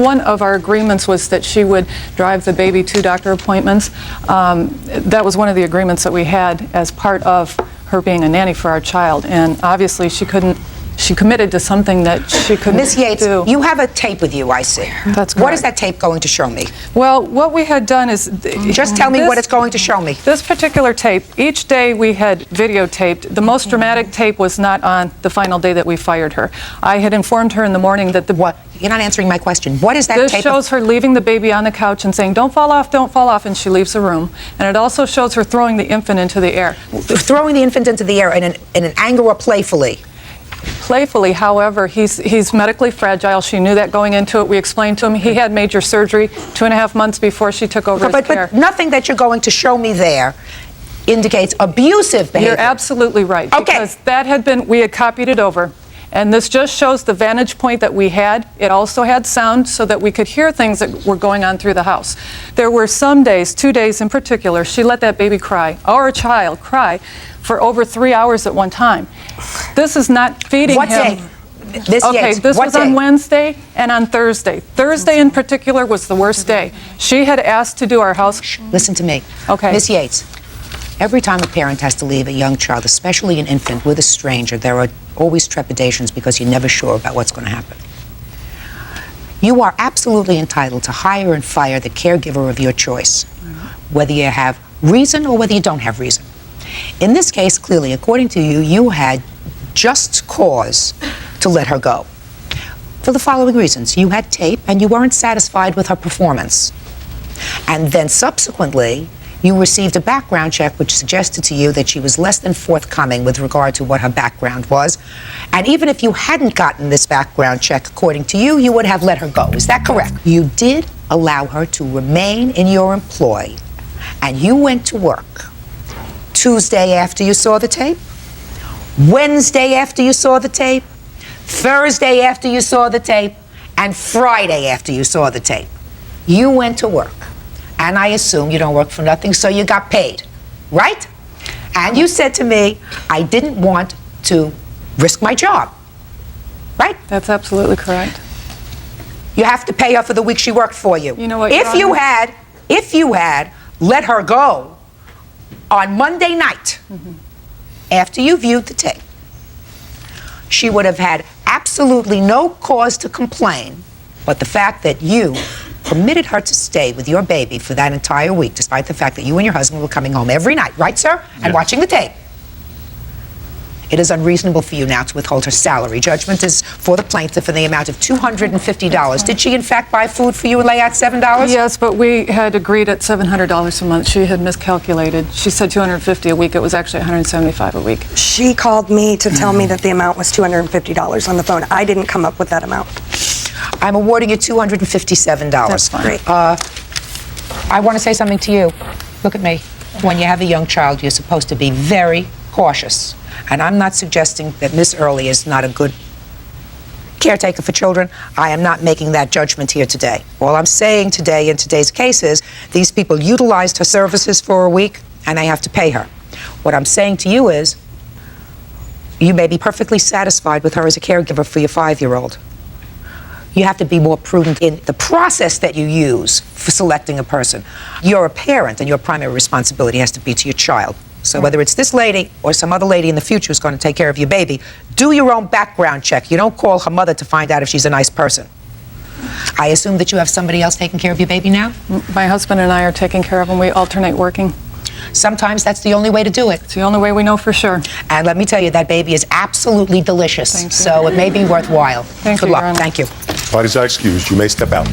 one of our agreements was that she would drive the baby to doctor appointments. That was one of the agreements that we had as part of her being a nanny for our child, and obviously she committed to something that she couldn't do. Ms. Yates, you have a tape with you, I see. That's correct. What is that tape going to show me? Well, what we had done is... Just tell me what it's going to show me. This particular tape, each day we had videotaped. The most dramatic tape was not on the final day that we fired her. I had informed her in the morning that the... What? You're not answering my question. What is that This tape? shows her leaving the baby on the couch and saying, don't fall off, and she leaves the room. And it also shows her throwing the infant into the air. Throwing the infant into the air in an anger or playfully? Playfully, however, he's medically fragile. She knew that going into it. We explained to him he had major surgery 2.5 months before she took over his care. But nothing that you're going to show me there indicates abusive behavior. You're absolutely right. Okay. Because that had been, we had copied it over. And this just shows the vantage point that we had. It also had sound so that we could hear things that were going on through the house. There were some days, 2 days in particular, she let that baby cry, our child cry, for over 3 hours at one time. This is not feeding him. What day? This was on Wednesday and on Thursday. Thursday in particular was the worst day. She had asked to do our house. Listen to me. Okay. Ms. Yates, every time a parent has to leave a young child, especially an infant, with a stranger, there are always trepidations because you're never sure about what's going to happen. You are absolutely entitled to hire and fire the caregiver of your choice, whether you have reason or whether you don't have reason. In this case, clearly, according to you, you had just cause to let her go. For the following reasons. You had tape and you weren't satisfied with her performance. And then subsequently, you received a background check which suggested to you that she was less than forthcoming with regard to what her background was. And even if you hadn't gotten this background check, according to you, you would have let her go. Is that correct? You did allow her to remain in your employ, and you went to work Tuesday after you saw the tape, Wednesday after you saw the tape, Thursday after you saw the tape, and Friday after you saw the tape. You went to work. And I assume you don't work for nothing, so you got paid, right? And you said to me, I didn't want to risk my job, right? That's absolutely correct. You have to pay her for the week she worked for you. You know what, If you had let her go on Monday night, after you viewed the tape, she would have had absolutely no cause to complain, but the fact that you permitted her to stay with your baby for that entire week, despite the fact that you and your husband were coming home every night, right, sir? And watching the tape. It is unreasonable for you now to withhold her salary. Judgment is for the plaintiff in the amount of $250. Did she, in fact, buy food for you and lay out $7? Yes, but we had agreed at $700 a month. She had miscalculated. She said $250 a week. It was actually $175 a week. She called me to tell me that the amount was $250 on the phone. I didn't come up with that amount. I'm awarding you $257. That's fine. Great. I want to say something to you. Look at me. When you have a young child, you're supposed to be very cautious. And I'm not suggesting that Miss Early is not a good caretaker for children. I am not making that judgment here today. All I'm saying today in today's case is these people utilized her services for a week and they have to pay her. What I'm saying to you is you may be perfectly satisfied with her as a caregiver for your 5-year-old. You have to be more prudent in the process that you use for selecting a person. You're a parent, and your primary responsibility has to be to your child. So whether it's this lady or some other lady in the future who's going to take care of your baby, do your own background check. You don't call her mother to find out if she's a nice person. I assume that you have somebody else taking care of your baby now? My husband and I are taking care of him. We alternate working. Sometimes that's the only way to do it. It's the only way we know for sure. And let me tell you, that baby is absolutely delicious. Thank you. So it may be worthwhile. Thank Good you, luck. Your Honor. Thank you. Parties are excused. You may step out.